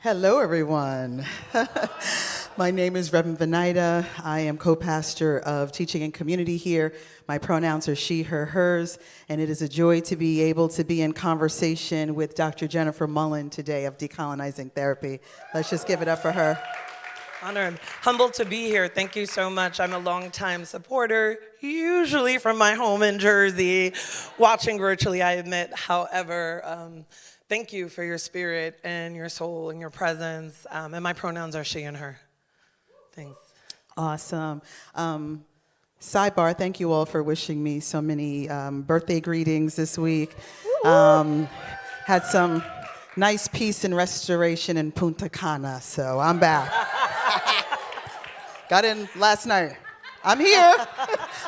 Hello, everyone. My name is Reverend Venida. I am co-pastor of Teaching and Community here. My pronouns are she, her, hers, and it is a joy to be able to be in conversation with Dr. Jennifer Mullan today of Decolonizing Therapy. Let's just give it up for her. Honored, humbled to be here. Thank you so much. I'm a longtime supporter, usually from my home in Jersey, watching virtually, I admit. However, thank you for your spirit and your soul and your presence. And my pronouns are she and her. Thanks. Awesome. Sidebar, thank you all for wishing me so many birthday greetings this week. Had some nice peace and restoration in Punta Cana, so I'm back. Got in last night. I'm here.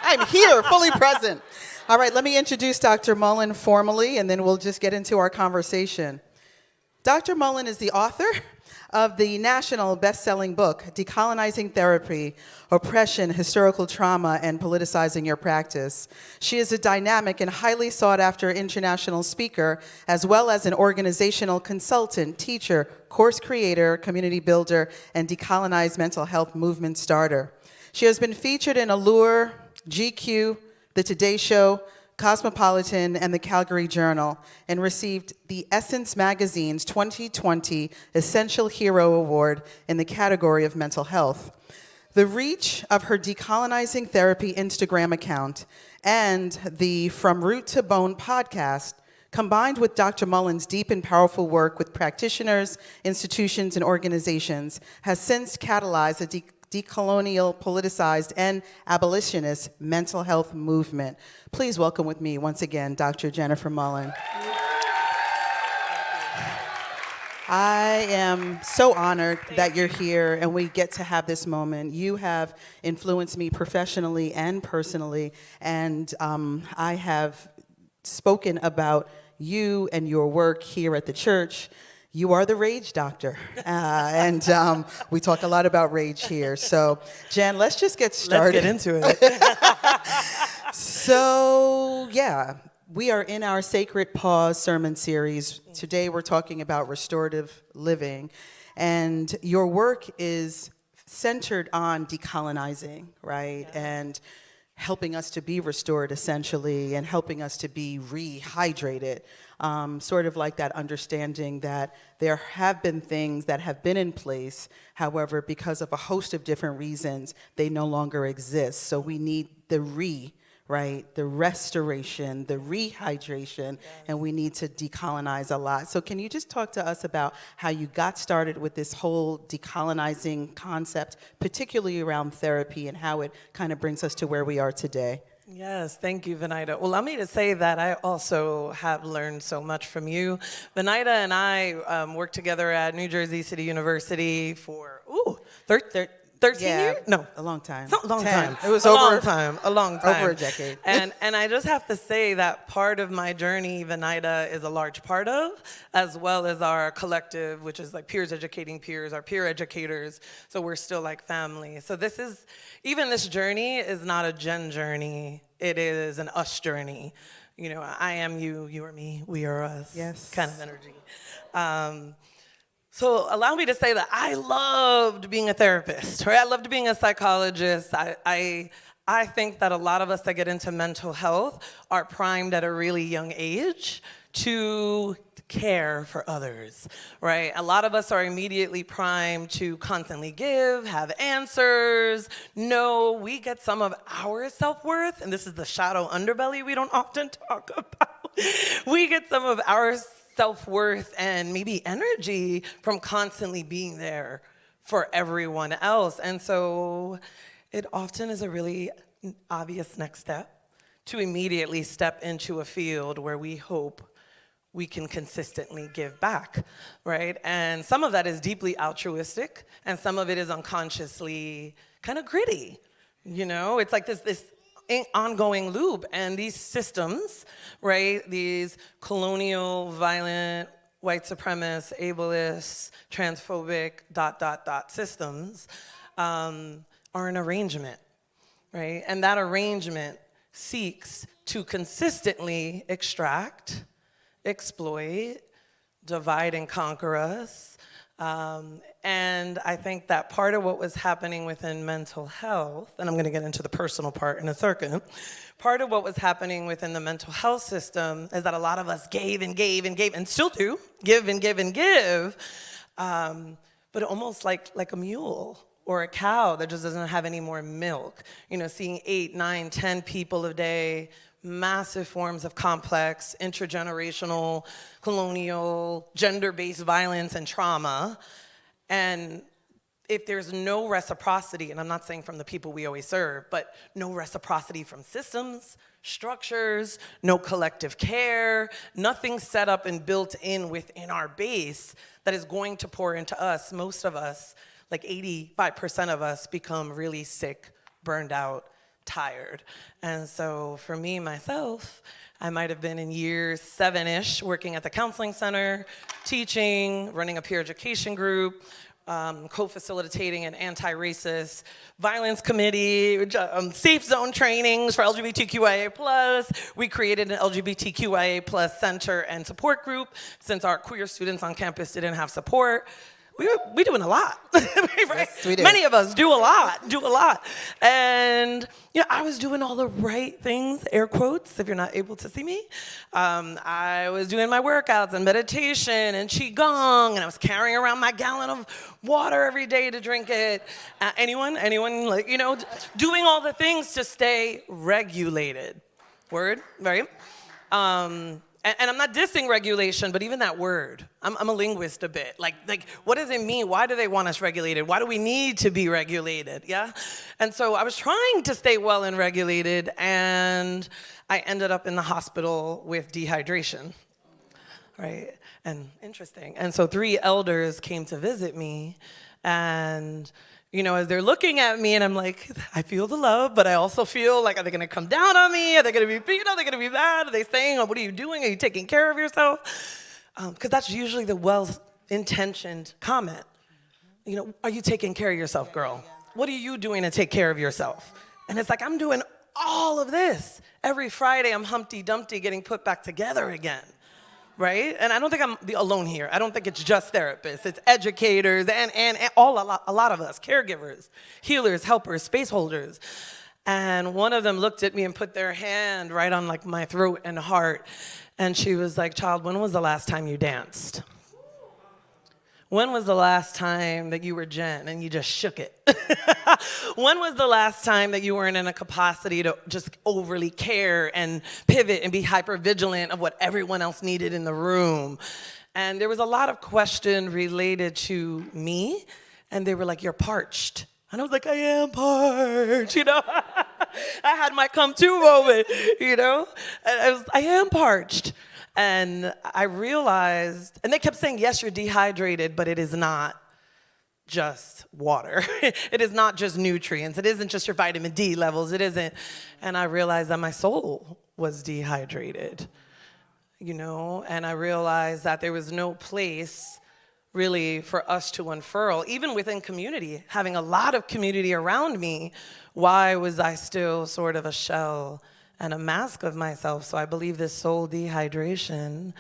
I'm here, fully present. All right, let me introduce Dr. Mullan formally, and then we'll just get into our conversation. Dr. Mullan is the author of the national best-selling book, Decolonizing Therapy, Oppression, Historical Trauma, and Politicizing Your Practice. She is a dynamic and highly sought-after international speaker, as well as an organizational consultant, teacher, course creator, community builder, and decolonized mental health movement starter. She has been featured in Allure, GQ, The Today Show, Cosmopolitan, and the Calgary Journal, and received the Essence Magazine's 2020 Essential Hero Award in the category of mental health. The reach of her Decolonizing Therapy Instagram account and the From Root to Bone podcast, combined with Dr. Mullan's deep and powerful work with practitioners, institutions, and organizations, has since catalyzed a decolonial, politicized, and abolitionist mental health movement. Please welcome with me once again, Dr. Jennifer Mullan. I am so honored that you're here and we get to have this moment. You have influenced me professionally and personally, and I have spoken about you and your work here at the church. You are the rage doctor, and we talk a lot about rage here. So, Jen, let's just get started. Let's get into it. So, yeah, we are in our Sacred Pause sermon series. Today, we're talking about restorative living, and your work is centered on decolonizing, right? Yeah. And helping us to be restored, essentially, and helping us to be rehydrated. Sort of like that understanding that there have been things that have been in place, however, because of a host of different reasons, they no longer exist. So we need the the restoration, the rehydration, and we need to decolonize a lot. So can you just talk to us about how you got started with this whole decolonizing concept, particularly around therapy, and how it kind of brings us to where we are today? Yes, thank you, Venida. Well, allow me to say that I also have learned so much from you. Venida and I worked together at New Jersey City University for 13 years? No. A long time. It's not a long 10. time. It was a over, long time. A long time. Over a decade. And I just have to say that part of my journey, Venida is a large part of, as well as our collective, which is like peers educating peers, our peer educators. So we're still like family. So even this journey is not a Jenn journey. It is an us journey. You know, I am you, you are me, we are us. Yes. Kind of energy. So allow me to say that I loved being a therapist, right? I loved being a psychologist. I think that a lot of us that get into mental health are primed at a really young age to care for others, right? A lot of us are immediately primed to constantly give, have answers. No, we get some of our self-worth, and this is the shadow underbelly we don't often talk about. We get some of our self-worth and maybe energy from constantly being there for everyone else. And so it often is a really obvious next step to immediately step into a field where we hope we can consistently give back, right? And some of that is deeply altruistic, and some of it is unconsciously kind of gritty. You know, it's like this ongoing loop, and these systems, right, these colonial, violent, white supremacist, ableist, transphobic, systems are an arrangement, right? And that arrangement seeks to consistently extract, exploit, divide and conquer us, And I think that part of what was happening within mental health, and I'm going to get into the personal part in a second, part of what was happening within the mental health system is that a lot of us gave and gave and gave, and still do, give and give and give, but almost like a mule or a cow that just doesn't have any more milk. You know, seeing 8, 9, 10 people a day, massive forms of complex, intergenerational, colonial, gender-based violence and trauma. And if there's no reciprocity, and I'm not saying from the people we always serve, but no reciprocity from systems, structures, no collective care, nothing set up and built in within our base that is going to pour into us. Most of us, like 85% of us, become really sick, burned out, tired. And so for me, myself, I might have been in year 7-ish working at the counseling center, teaching, running a peer education group, co-facilitating an anti-racist violence committee, safe zone trainings for LGBTQIA+. We created an LGBTQIA+ center and support group since our queer students on campus didn't have support. We're doing a lot, right? Yes, we do. Many of us do a lot. And, you know, I was doing all the right things, air quotes, if you're not able to see me. I was doing my workouts and meditation and qigong, and I was carrying around my gallon of water every day to drink it. Anyone, like, you know, doing all the things to stay regulated. Word, right? And I'm not dissing regulation, but even that word, I'm a linguist a bit. Like, what does it mean? Why do they want us regulated? Why do we need to be regulated? Yeah? And so I was trying to stay well and regulated, and I ended up in the hospital with dehydration, right? And interesting. And so 3 elders came to visit me, and you know, as they're looking at me, and I'm like, I feel the love, but I also feel like, are they going to come down on me? Are they going to be, you know, are they going to be mad? Are they saying, oh, what are you doing? Are you taking care of yourself? Because that's usually the well-intentioned comment. You know, are you taking care of yourself, girl? What are you doing to take care of yourself? And it's like, I'm doing all of this. Every Friday, I'm Humpty Dumpty getting put back together again. Right? And I don't think I'm alone here. I don't think it's just therapists. It's educators and a lot of us, caregivers, healers, helpers, space holders. And one of them looked at me and put their hand right on like my throat and heart. And she was like, child, when was the last time you danced? When was the last time that you were Jenn and you just shook it? When was the last time that you weren't in a capacity to just overly care and pivot and be hyper vigilant of what everyone else needed in the room? And there was a lot of question related to me, and they were like, you're parched. And I was like, I am parched, you know? I had my come to moment, you know? And I am parched. And I realized, and they kept saying, yes, you're dehydrated, but it is not just water. It is not just nutrients. It isn't just your vitamin D levels. It isn't. And I realized that my soul was dehydrated, you know? And I realized that there was no place really for us to unfurl, even within community, having a lot of community around me. Why was I still sort of a shell and a mask of myself? So I believe this soul dehydration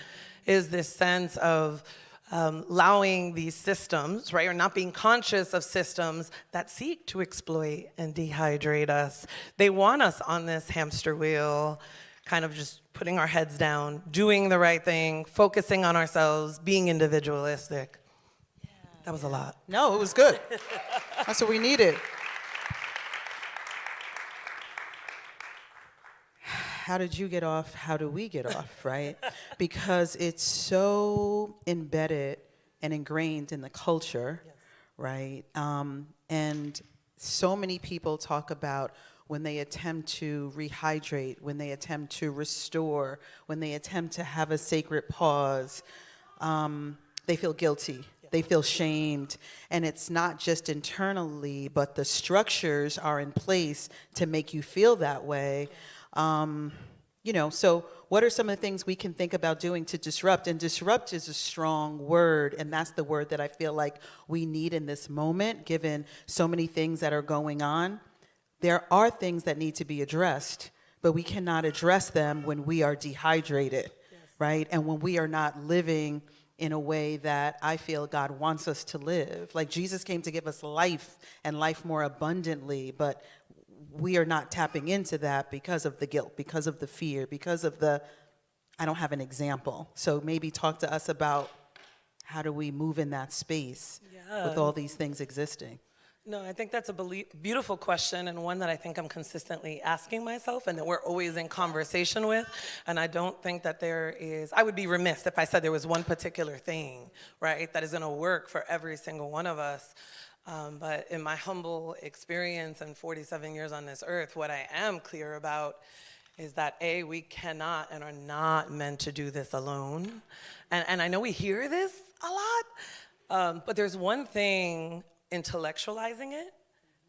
is this sense of allowing these systems, right, or not being conscious of systems that seek to exploit and dehydrate us. They want us on this hamster wheel, kind of just putting our heads down, doing the right thing, focusing on ourselves, being individualistic. Yeah, that was a lot. No, it was good. That's what we needed. How did you get off? How do we get off, right? Because it's so embedded and ingrained in the culture, yes, right? And so many people talk about when they attempt to rehydrate, when they attempt to restore, when they attempt to have a sacred pause, they feel guilty. They feel shamed. And it's not just internally, but the structures are in place to make you feel that way. You know, so what are some of the things we can think about doing to disrupt? And disrupt is a strong word, and that's the word that I feel like we need in this moment, given so many things that are going on. There are things that need to be addressed, but we cannot address them when we are dehydrated, yes, right? And when we are not living in a way that I feel God wants us to live. Like Jesus came to give us life and life more abundantly, but we are not tapping into that because of the guilt, because of the fear, because of the, I don't have an example. So maybe talk to us about how do we move in that space with all these things existing? No, I think that's a beautiful question, and one that I think I'm consistently asking myself and that we're always in conversation with. And I don't think that there is, I would be remiss if I said there was one particular thing, right, that is going to work for every single one of us. But in my humble experience and 47 years on this earth, what I am clear about is that A, we cannot and are not meant to do this alone. And I know we hear this a lot, but there's one thing intellectualizing it,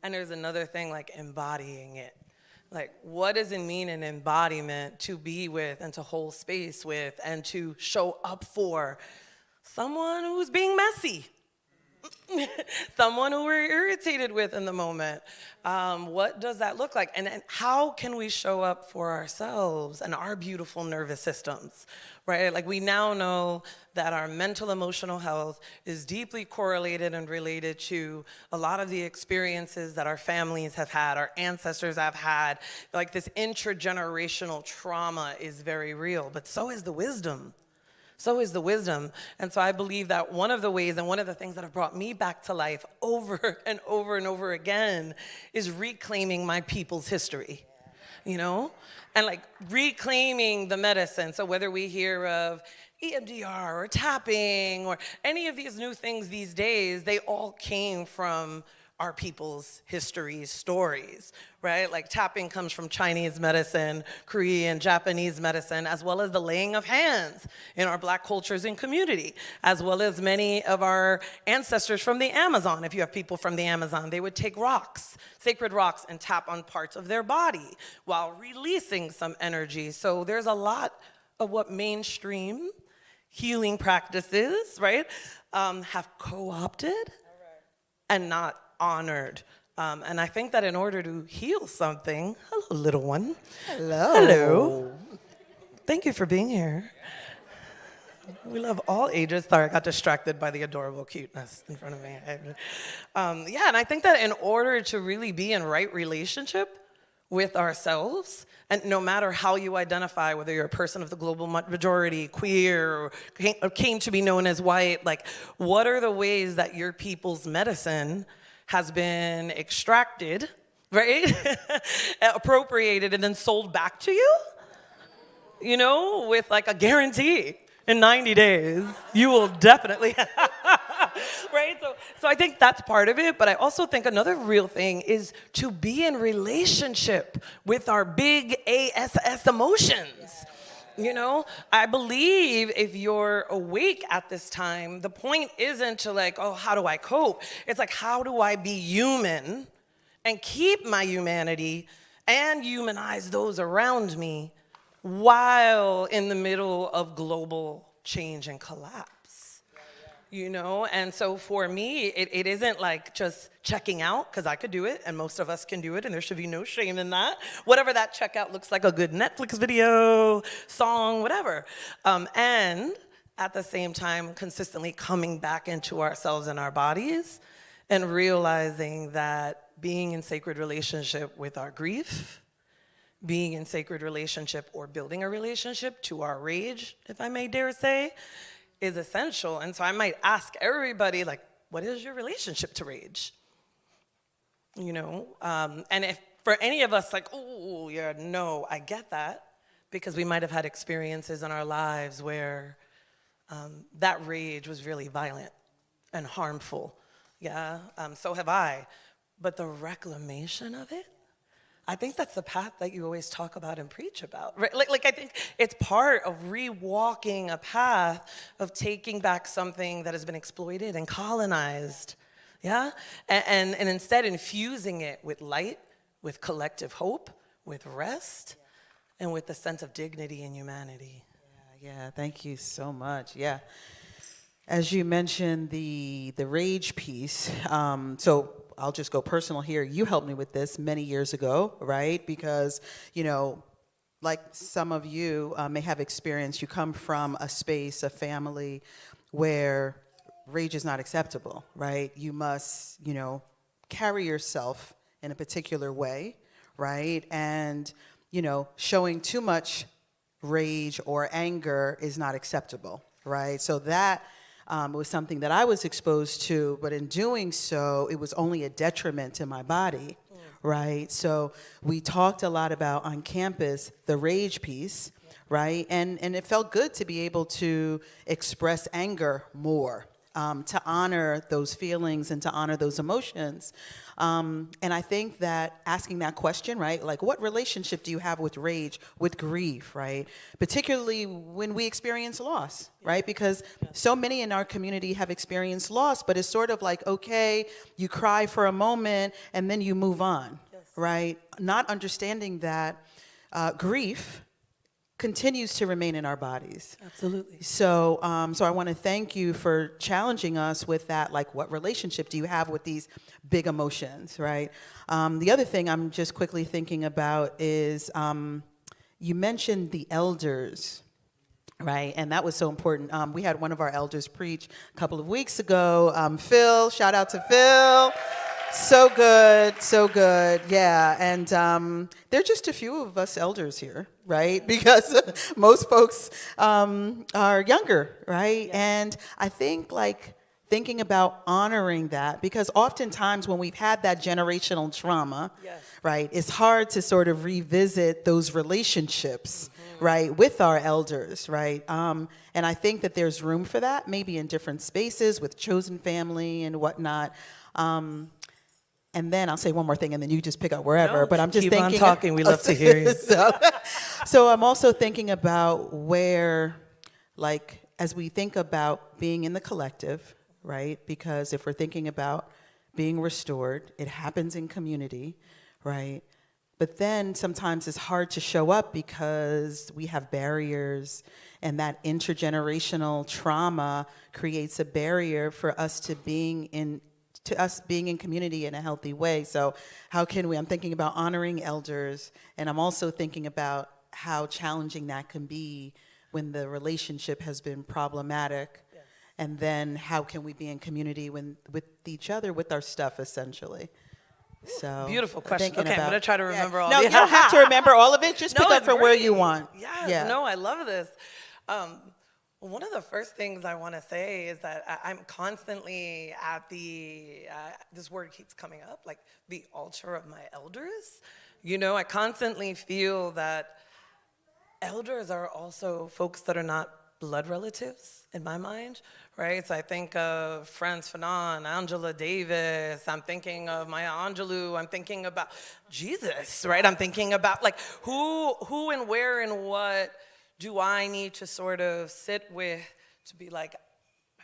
and there's another thing like embodying it. Like, what does it mean in embodiment to be with and to hold space with and to show up for someone who's being messy? Someone who we're irritated with in the moment. What does that look like? And how can we show up for ourselves and our beautiful nervous systems, right? Like, we now know that our mental emotional health is deeply correlated and related to a lot of the experiences that our families have had, our ancestors have had. Like, this intergenerational trauma is very real, but so is the wisdom. So is the wisdom. And so I believe that one of the ways and one of the things that have brought me back to life over and over and over again is reclaiming my people's history, you know? And like reclaiming the medicine. So whether we hear of EMDR or tapping or any of these new things these days, they all came from our people's histories, stories, right? Like tapping comes from Chinese medicine, Korean, Japanese medicine, as well as the laying of hands in our Black cultures and community, as well as many of our ancestors from the Amazon. If you have people from the Amazon, they would take rocks, sacred rocks, and tap on parts of their body while releasing some energy. So there's a lot of what mainstream healing practices, right, have co-opted and not honored. And I think that in order to heal something, hello, little one. Hello. Hello. Thank you for being here. We love all ages. Sorry, I got distracted by the adorable cuteness in front of me. Yeah, and I think that in order to really be in right relationship with ourselves, and no matter how you identify, whether you're a person of the global majority, queer, or came to be known as white, like, what are the ways that your people's medicine has been extracted, right? Appropriated and then sold back to you, you know, with like a guarantee in 90 days, you will definitely, right? So I think that's part of it, but I also think another real thing is to be in relationship with our big ASS emotions. You know, I believe if you're awake at this time, the point isn't to like, oh, how do I cope? It's like, how do I be human and keep my humanity and humanize those around me while in the middle of global change and collapse? You know, and so for me, it isn't like just checking out, because I could do it, and most of us can do it, and there should be no shame in that. Whatever that checkout looks like, a good Netflix video, song, whatever. And at the same time, consistently coming back into ourselves and our bodies and realizing that being in sacred relationship with our grief, being in sacred relationship or building a relationship to our rage, if I may dare say, is essential. And so I might ask everybody, like, what is your relationship to rage? You know, and if for any of us, like, oh, yeah, no, I get that, because we might have had experiences in our lives where that rage was really violent and harmful. Yeah, so have I. But the reclamation of it, I think that's the path that you always talk about and preach about. Right? Like I think it's part of re-walking a path of taking back something that has been exploited and colonized, yeah? And instead infusing it with light, with collective hope, with rest, and with the sense of dignity and humanity. Yeah, thank you so much. Yeah. As you mentioned, the rage piece, so I'll just go personal here. You helped me with this many years ago, right? Because, you know, like some of you may have experienced, you come from a space, a family where rage is not acceptable, right? You must, carry yourself in a particular way, right? And, showing too much rage or anger is not acceptable, right? So that was something that I was exposed to, but in doing so, it was only a detriment to my body, right? So we talked a lot about on campus the rage piece, right? And it felt good to be able to express anger more, to honor those feelings and to honor those emotions. And I think that asking that question, right, like what relationship do you have with rage, with grief, right? Particularly when we experience loss, right? Because so many in our community have experienced loss, but it's sort of like, okay, you cry for a moment and then you move on, right? Not understanding that grief continues to remain in our bodies. Absolutely. So, so I want to thank you for challenging us with that. Like, what relationship do you have with these big emotions, right? The other thing I'm just quickly thinking about is you mentioned the elders, right? And that was so important. We had one of our elders preach a couple of weeks ago. Phil, shout out to Phil. So good, so good, yeah. And there are just a few of us elders here, right? Because most folks are younger, right? Yeah. And I think thinking about honoring that, because oftentimes when we've had that generational trauma, right, it's hard to sort of revisit those relationships, right, with our elders, right? And I think that there's room for that, maybe in different spaces with chosen family and whatnot. And then I'll say one more thing, and then you just pick up wherever. No, but I'm just keep thinking. on talking. We love to hear you. So I'm also thinking about where, as we think about being in the collective, right? Because if we're thinking about being restored, it happens in community, right? But then sometimes it's hard to show up because we have barriers, and that intergenerational trauma creates a barrier for us to being in community in a healthy way. So how can we, I'm thinking about honoring elders, and I'm also thinking about how challenging that can be when the relationship has been problematic. Yes. And then how can we be in community with each other, with our stuff, essentially. So beautiful question. Okay, I'm going to try to remember all No, you don't have to remember all of it. Just pick up from where you want. Yes, yeah. No, I love this. One of the first things I want to say is that I'm constantly at this word keeps coming up, like the altar of my elders. I constantly feel that elders are also folks that are not blood relatives in my mind, right? So I think of Franz Fanon, Angela Davis, I'm thinking of Maya Angelou, I'm thinking about Jesus, right? I'm thinking about who and where and what do I need to sort of sit with to be like,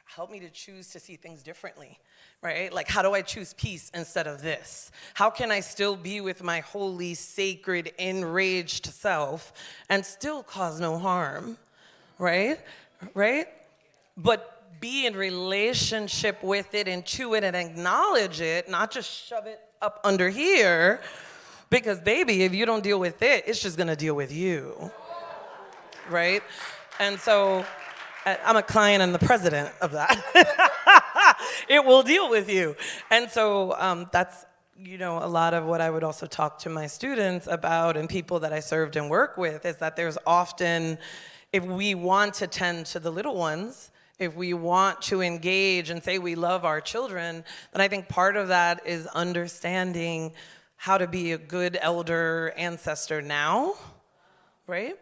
help me to choose to see things differently, right? Like, how do I choose peace instead of this? How can I still be with my holy, sacred, enraged self and still cause no harm, right? Right? But be in relationship with it and chew it and acknowledge it, not just shove it up under here, because baby, if you don't deal with it, it's just gonna deal with you. Right? And so I'm a client and the president of that. It will deal with you. And so that's, a lot of what I would also talk to my students about and people that I served and work with is that there's often, if we want to tend to the little ones, if we want to engage and say we love our children, then I think part of that is understanding how to be a good elder ancestor now, right?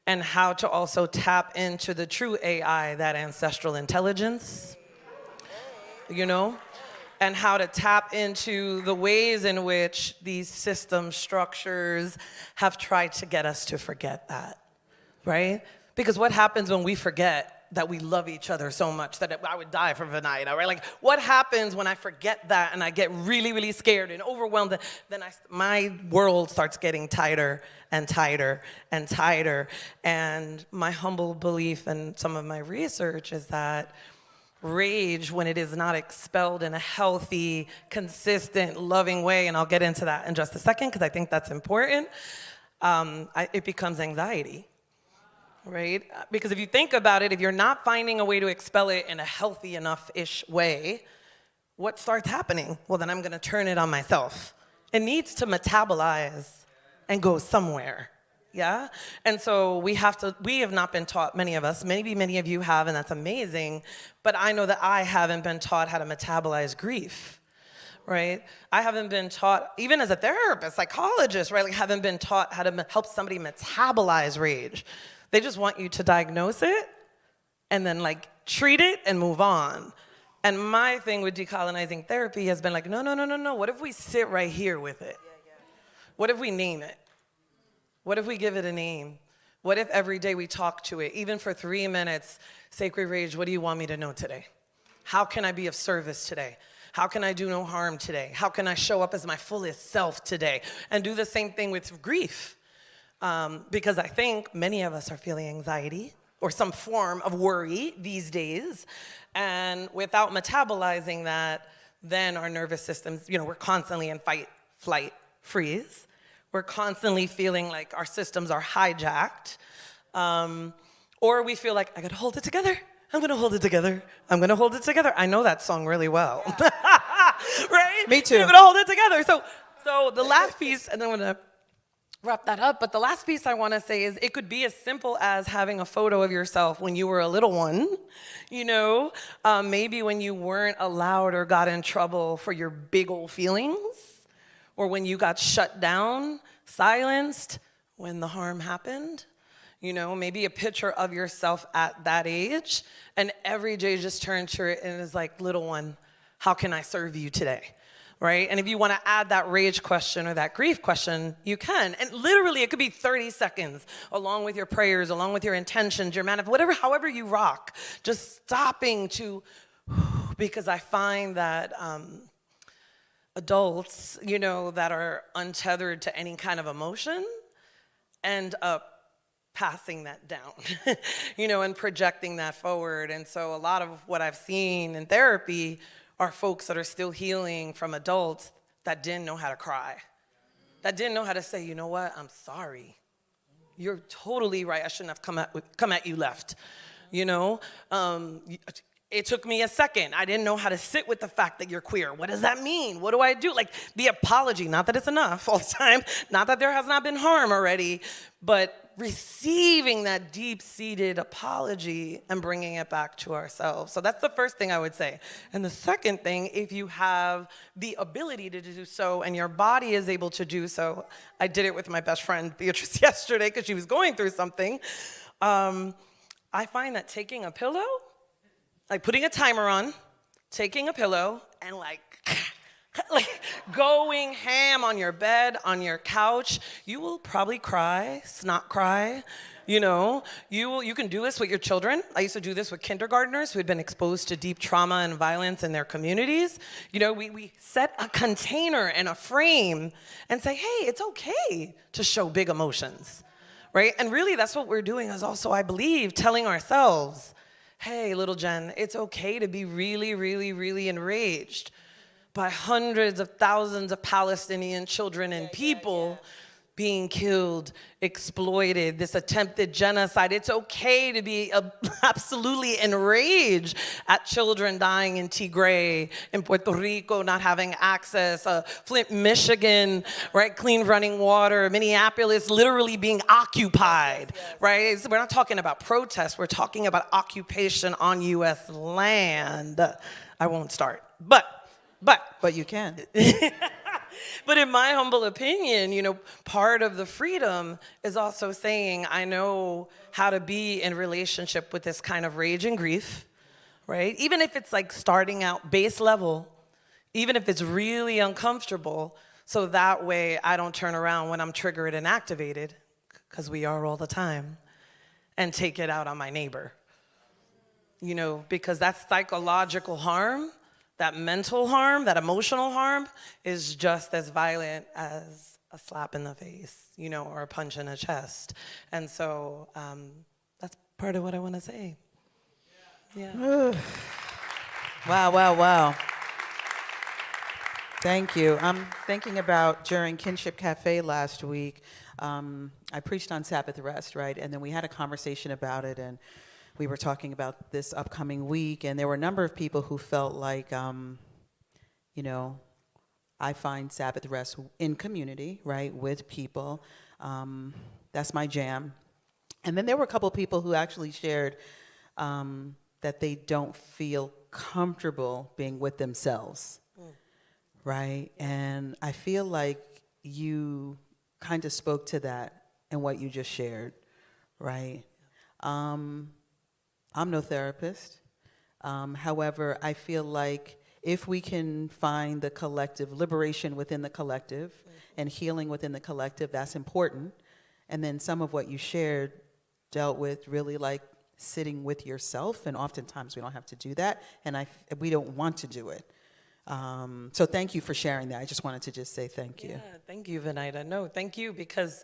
And how to also tap into the true AI, that ancestral intelligence, and how to tap into the ways in which these system structures have tried to get us to forget that, right? Because what happens when we forget that we love each other so much that I would die for Venida, right? Like, what happens when I forget that and I get really, really scared and overwhelmed? Then my world starts getting tighter and tighter and tighter. And my humble belief and some of my research is that rage, when it is not expelled in a healthy, consistent, loving way, and I'll get into that in just a second because I think that's important, it becomes anxiety. right? Because if you think about it, if you're not finding a way to expel it in a healthy enough-ish way, what starts happening? Well, then I'm gonna turn it on myself. It needs to metabolize and go somewhere, yeah? And so we have not been taught, many of us, maybe many of you have, and that's amazing, but I know that I haven't been taught how to metabolize grief, right? I haven't been taught, even as a therapist, psychologist, right? Like, haven't been taught how to help somebody metabolize rage. They just want you to diagnose it and then like treat it and move on. And my thing with decolonizing therapy has been like, no. What if we sit right here with it? What if we name it? What if we give it a name? What if every day we talk to it, even for 3 minutes, sacred rage, what do you want me to know today? How can I be of service today? How can I do no harm today? How can I show up as my fullest self today? And do the same thing with grief. Because I think many of us are feeling anxiety or some form of worry these days. And without metabolizing that, then our nervous systems, we're constantly in fight, flight, freeze. We're constantly feeling like our systems are hijacked. Or we feel like, I gotta hold it together. I'm gonna hold it together. I'm gonna hold it together. I know that song really well. Right? Me too. You're gonna hold it together. So the last piece, and then I'm gonna wrap that up, but the last piece I want to say is it could be as simple as having a photo of yourself when you were a little one, maybe when you weren't allowed or got in trouble for your big old feelings, or when you got shut down, silenced when the harm happened, maybe a picture of yourself at that age, and every day just turn to it and is like, little one, how can I serve you today? Right? And if you want to add that rage question or that grief question, you can. And literally, it could be 30 seconds, along with your prayers, along with your intentions, your however you rock, just stopping to, because I find that adults, that are untethered to any kind of emotion, end up passing that down, and projecting that forward. And so a lot of what I've seen in therapy are folks that are still healing from adults that didn't know how to cry, that didn't know how to say, you know what, I'm sorry. You're totally right. I shouldn't have come at you left. It took me a second. I didn't know how to sit with the fact that you're queer. What does that mean? What do I do? Like, the apology, not that it's enough all the time, not that there has not been harm already, but receiving that deep-seated apology and bringing it back to ourselves. So that's the first thing I would say. And the second thing, if you have the ability to do so and your body is able to do so, I did it with my best friend Beatrice yesterday because she was going through something. I find that taking a pillow, like putting a timer on, taking a pillow, and like going ham on your bed, on your couch, you will probably cry, snot cry. You can do this with your children. I used to do this with kindergartners who had been exposed to deep trauma and violence in their communities. We set a container and a frame and say, hey, it's okay to show big emotions, right? And really that's what we're doing is also, I believe, telling ourselves, hey, little Jenn, it's okay to be really, really, really enraged by hundreds of thousands of Palestinian children and people being killed, exploited, this attempted genocide. It's okay to be absolutely enraged at children dying in Tigray, in Puerto Rico, not having access, Flint, Michigan, right, clean running water, Minneapolis literally being occupied, right? So we're not talking about protests, we're talking about occupation on U.S. land. I won't start, but you can. But in my humble opinion, part of the freedom is also saying, I know how to be in relationship with this kind of rage and grief, right? Even if it's like starting out base level, even if it's really uncomfortable, so that way I don't turn around when I'm triggered and activated, because we are all the time, and take it out on my neighbor. Because that's psychological harm. That mental harm, that emotional harm is just as violent as a slap in the face, or a punch in the chest. And so that's part of what I want to say. Yeah. Wow. Thank you. I'm thinking about during Kinship Cafe last week, I preached on Sabbath rest, right? And then we had a conversation about it, and we were talking about this upcoming week, and there were a number of people who felt like, you know, I find Sabbath rest in community, right, with people. That's my jam. And then there were a couple of people who actually shared that they don't feel comfortable being with themselves, right? And I feel like you kind of spoke to that in what you just shared, right? I'm no therapist. However, I feel like if we can find the collective, liberation within the collective and healing within the collective, that's important. And then some of what you shared dealt with really like sitting with yourself, and oftentimes we don't have to do that, and we don't want to do it. So thank you for sharing that. I just wanted to just say thank you. Yeah, thank you, Venida. No, thank you, because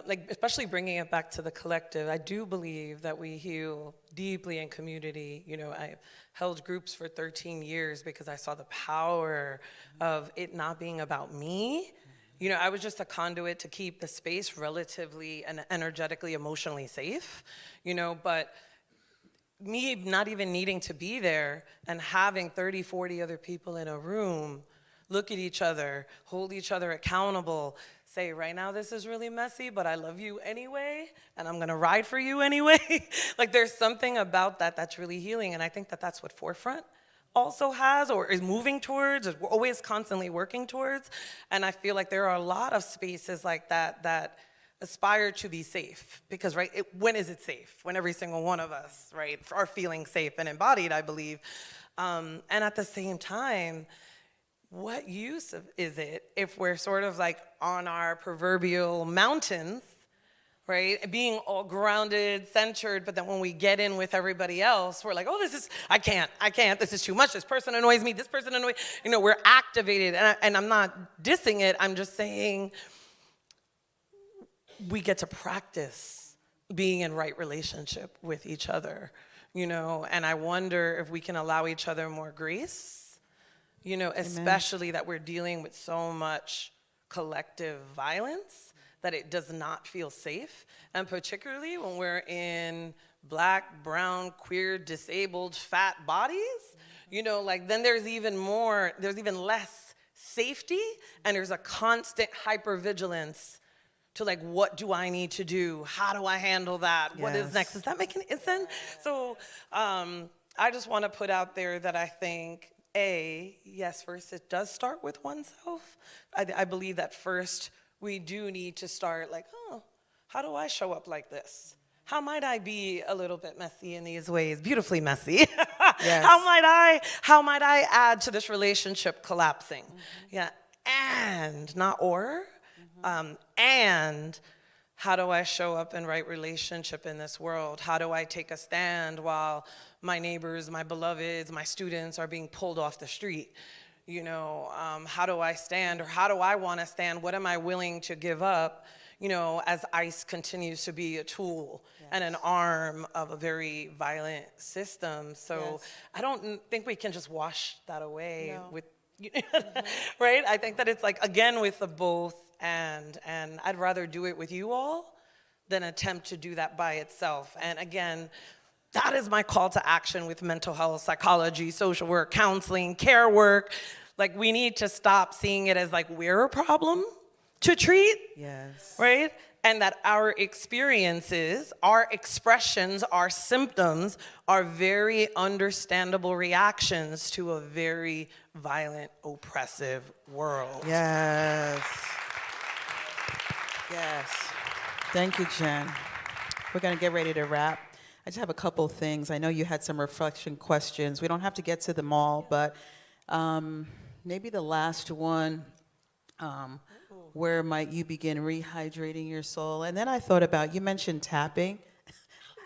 like, especially bringing it back to the collective, I do believe that we heal deeply in community. You know, I held groups for 13 years because I saw the power of it not being about me. You know, I was just a conduit to keep the space relatively and energetically, emotionally safe, you know, but me not even needing to be there and having 30, 40 other people in a room look at each other, hold each other accountable, say, right now this is really messy, but I love you anyway, and I'm gonna ride for you anyway. Like, there's something about that that's really healing, and I think that that's what Forefront also has, or is moving towards, or we're always constantly working towards. And I feel like there are a lot of spaces like that that aspire to be safe, because right, when is it safe? When every single one of us, right, are feeling safe and embodied, I believe. And at the same time, what use is it if we're sort of like on our proverbial mountains, right, being all grounded, centered, but then when we get in with everybody else, we're like, oh, I can't, this is too much, this person annoys me, this person annoys, you know, we're activated, and I'm not dissing it, I'm just saying we get to practice being in right relationship with each other, you know, and I wonder if we can allow each other more grace, you know, especially that we're dealing with so much collective violence that it does not feel safe, and particularly when we're in Black, brown, queer, disabled, fat bodies, you know, like then there's even less safety, and there's a constant hypervigilance to like, what do I need to do? How do I handle that? Yes. What is next? Is that making sense? So I just want to put out there that I think, yes, first it does start with oneself. I believe that first we do need to start like, oh, how do I show up like this? How might I be a little bit messy in these ways? Beautifully messy. Yes. How might I add to this relationship collapsing? Yeah, and not or, and how do I show up in right relationship in this world? How do I take a stand while my neighbors, my beloveds, my students are being pulled off the street? You know, how do I stand, or how do I want to stand? What am I willing to give up, you know, as ICE continues to be a tool and an arm of a very violent system? So I don't think we can just wash that away with, right? I think that it's like, again, with the both and I'd rather do it with you all than attempt to do that by itself. And again, that is my call to action with mental health, psychology, social work, counseling, care work. Like, we need to stop seeing it as like we're a problem to treat, right? And that our experiences, our expressions, our symptoms are very understandable reactions to a very violent, oppressive world. Yes. Thank you, Jenn. We're going to get ready to wrap. I just have a couple things. I know you had some reflection questions. We don't have to get to them all, but maybe the last one, where might you begin rehydrating your soul? And then I thought about, you mentioned tapping,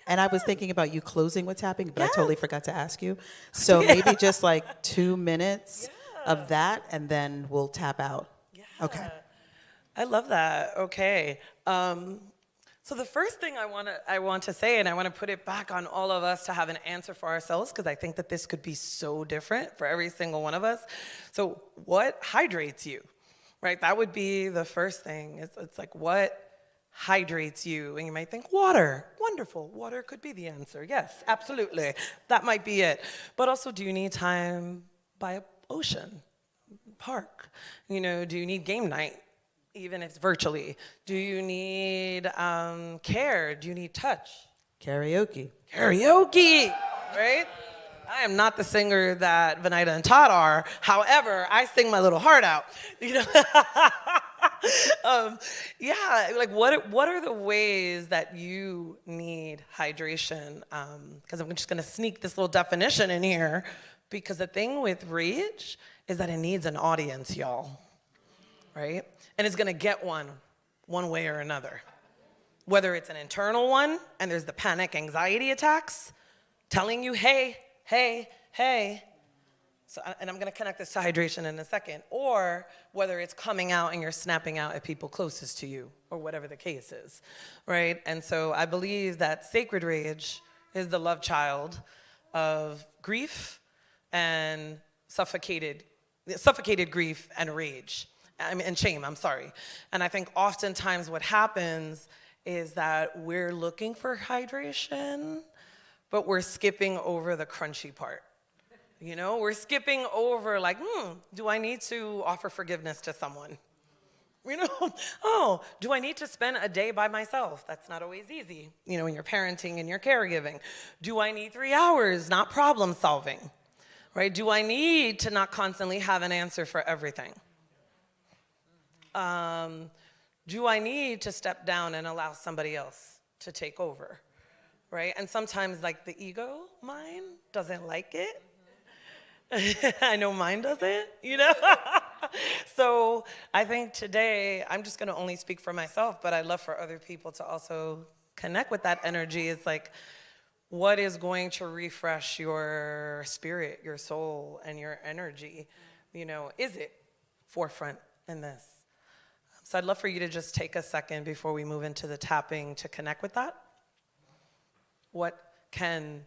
and I was thinking about you closing with tapping, but I totally forgot to ask you. So maybe just like 2 minutes of that, and then we'll tap out. Okay. I love that. Okay. So the first thing I want to say, and I want to put it back on all of us to have an answer for ourselves, because I think that this could be so different for every single one of us. So what hydrates you, right? That would be the first thing. It's like, what hydrates you? And you might think, water. Wonderful. Water could be the answer. Yes, absolutely. That might be it. But also, do you need time by an ocean, park? You know, do you need game night, even if it's virtually? Do you need care? Do you need touch? Karaoke. Karaoke, right? I am not the singer that Venida and Todd are. However, I sing my little heart out. You know, yeah. Like, what are the ways that you need hydration? Because I'm just gonna sneak this little definition in here, because the thing with rage is that it needs an audience, y'all, right? And it's gonna get one way or another. Whether it's an internal one, and there's the panic anxiety attacks, telling you, hey. So, and I'm gonna connect this to hydration in a second. Or whether it's coming out and you're snapping out at people closest to you, or whatever the case is, right? And so I believe that sacred rage is the love child of grief and suffocated grief and rage, and shame, I'm sorry. And I think oftentimes what happens is that we're looking for hydration, but we're skipping over the crunchy part. You know, we're skipping over like, do I need to offer forgiveness to someone? You know, oh, do I need to spend a day by myself? That's not always easy, you know, when you're parenting and you're caregiving. Do I need 3 hours, not problem solving, right? Do I need to not constantly have an answer for everything? Do I need to step down and allow somebody else to take over? Right? And sometimes, like, the ego mind doesn't like it. I know mine doesn't, you know? So I think today, I'm just gonna only speak for myself, but I'd love for other people to also connect with that energy. It's like, what is going to refresh your spirit, your soul, and your energy? You know, is it forefront in this? So I'd love for you to just take a second before we move into the tapping to connect with that. What can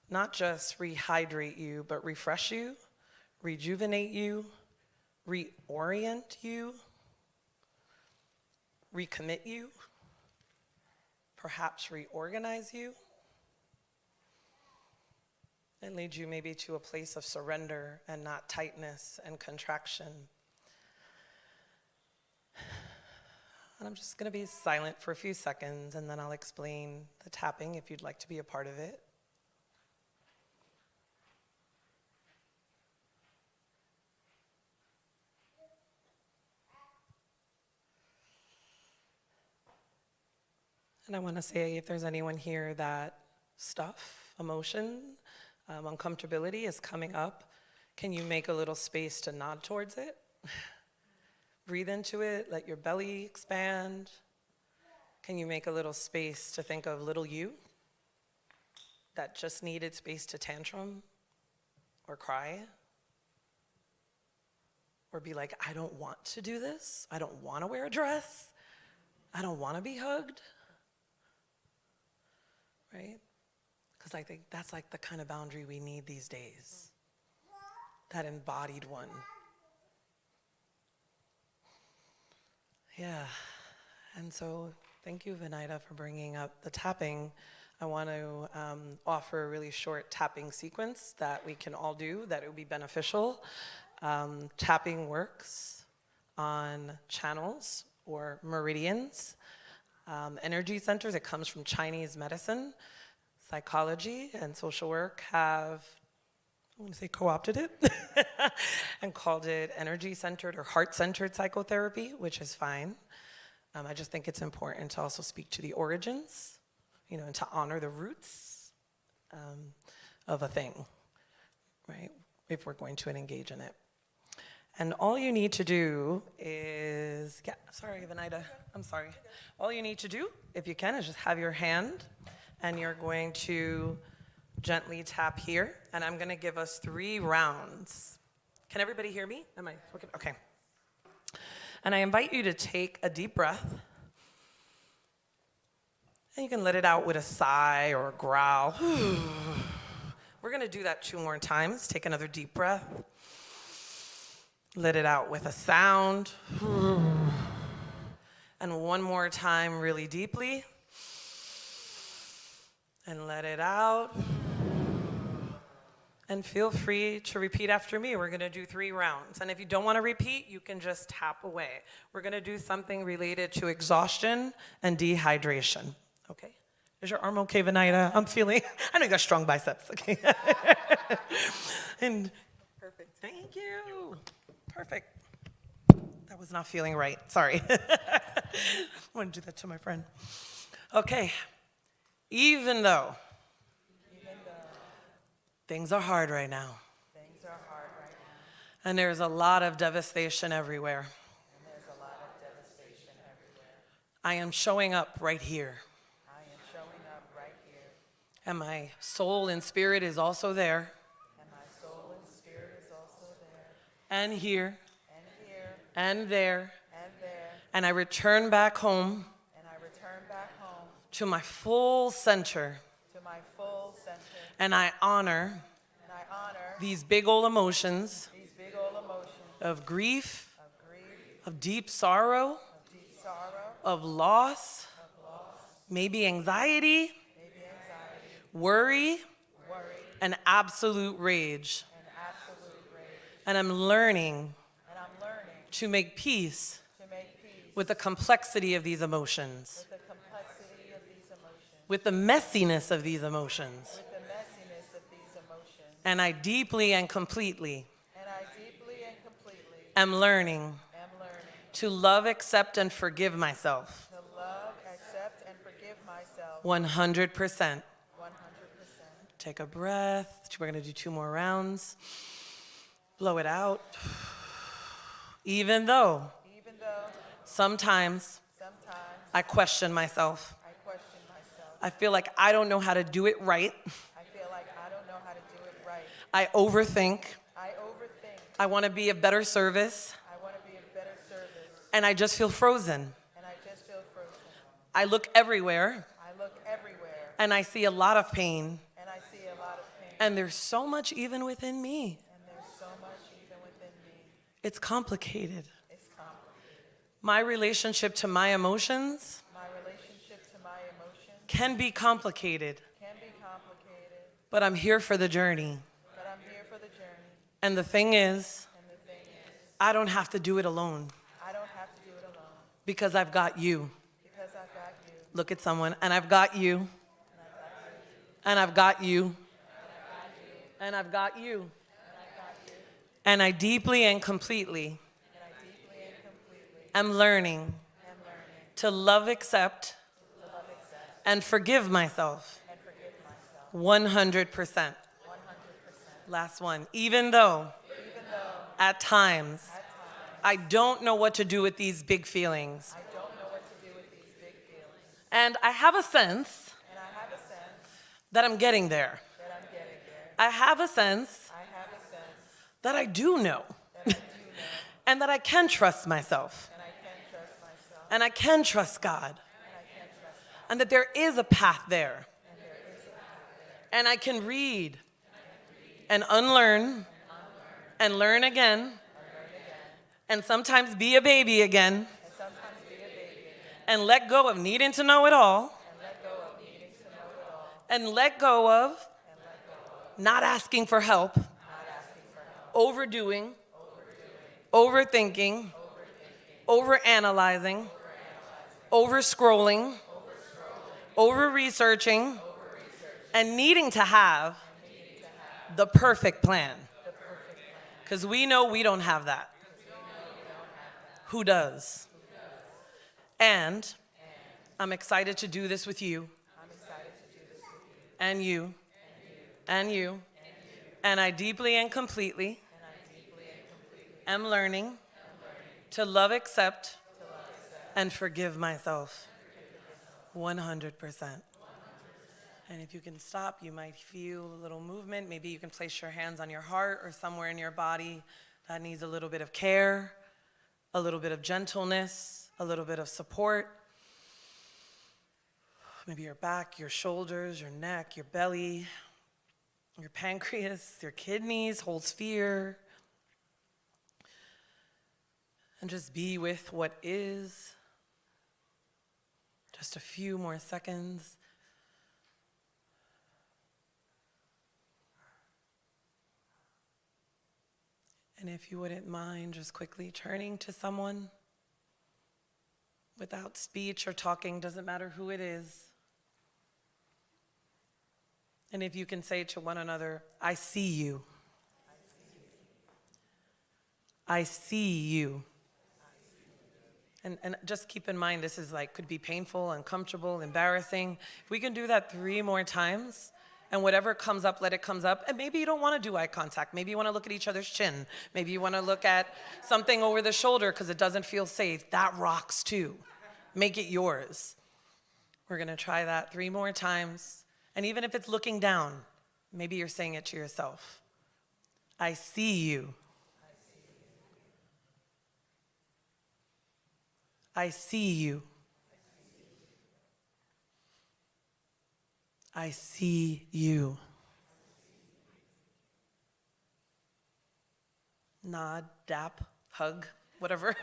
not just rehydrate you, but refresh you, rejuvenate you, reorient you, recommit you, perhaps reorganize you, and lead you maybe to a place of surrender and not tightness and contraction. And I'm just going to be silent for a few seconds, and then I'll explain the tapping if you'd like to be a part of it. And I want to say, if there's anyone here that stuff, emotion, uncomfortability is coming up, can you make a little space to nod towards it? Breathe into it, let your belly expand. Can you make a little space to think of little you that just needed space to tantrum or cry? Or be like, I don't want to do this. I don't want to wear a dress. I don't want to be hugged. Right? Because I think that's like the kind of boundary we need these days. That embodied one. Yeah, and so thank you, Venida, for bringing up the tapping. I want to offer a really short tapping sequence that we can all do that it would be beneficial. Tapping works on channels or meridians, energy centers. It comes from Chinese medicine. Psychology and social work have, I want to say, co-opted it and called it energy-centered or heart-centered psychotherapy, which is fine. I just think it's important to also speak to the origins, you know, and to honor the roots of a thing, right, if we're going to engage in it. And all you need to do is, sorry, Venida, I'm sorry. All you need to do, if you can, is just have your hand, and you're going to gently tap here, and I'm gonna give us 3 rounds. Can everybody hear me? Am I working? Okay. And I invite you to take a deep breath, and you can let it out with a sigh or a growl. We're gonna do that 2 more times. Take another deep breath. Let it out with a sound. And one more time, really deeply. And let it out. And feel free to repeat after me. We're gonna do 3 rounds. And if you don't wanna repeat, you can just tap away. We're gonna do something related to exhaustion and dehydration, okay? Is your arm okay, Venida? I'm feeling, I know you got strong biceps, okay? And perfect, thank you. Perfect. That was not feeling right, sorry. I want to do that to my friend. Okay, even though things are hard right now. And there's a lot of devastation everywhere. I am showing up right here. And my soul and spirit is also there. And here. And there. And I return back home. To my full center. And I honor these big old emotions of grief, of deep sorrow, of loss, maybe anxiety, worry, and absolute rage. And I'm learning to make peace with the complexity of these emotions, with the messiness of these emotions. And I deeply and completely am learning to love, accept, and forgive myself. 100%. Take a breath. We're going to do 2 more rounds. Blow it out. Even though sometimes I question myself. I feel like I don't know how to do it right. I overthink. I want to be a better service. And I just feel frozen. I look everywhere. And I see a lot of pain. And there's so much even within me. It's complicated. My relationship to my emotions can be complicated. But I'm here for the journey. And the thing is, I don't have to do it alone. Because I've got you. Look at someone, and I've got you. And I've got you. And I've got you. And I deeply and completely am learning to love, accept, and forgive myself. 100%. Last one. Even though at times I don't know what to do with these big feelings. And I have a sense that I'm getting there. I have a sense that I do know. And that I can trust myself. And I can trust God. And that there is a path there. And I can read and unlearn and learn again. And sometimes be a baby again. And let go of needing to know it all. And let go of not asking for help. Overdoing. Overthinking. Overanalyzing. Over-scrolling. Over-researching. And needing to have the perfect plan. Because we know we don't have that. Who does? And I'm excited to do this with you. And you. And you. And I deeply and completely am learning to love, accept, and forgive myself. 100%. And if you can stop, you might feel a little movement. Maybe you can place your hands on your heart or somewhere in your body that needs a little bit of care, a little bit of gentleness, a little bit of support. Maybe your back, your shoulders, your neck, your belly, your pancreas, your kidneys, whole sphere. And just be with what is Just a few more seconds. And if you wouldn't mind just quickly turning to someone without speech or talking, doesn't matter who it is. And if you can say to one another, I see you. I see you. And just keep in mind, this is could be painful, uncomfortable, embarrassing. If we can do that 3 more times, and whatever comes up, let it comes up. And maybe you don't want to do eye contact. Maybe you want to look at each other's chin. Maybe you want to look at something over the shoulder because it doesn't feel safe. That rocks too. Make it yours. We're going to try that 3 more times. And even if it's looking down, maybe you're saying it to yourself. I see you. I see you. I see you. Nod, dap, hug, whatever.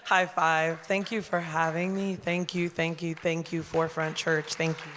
High five. Thank you for having me. Thank you, thank you, thank you, Forefront Church. Thank you.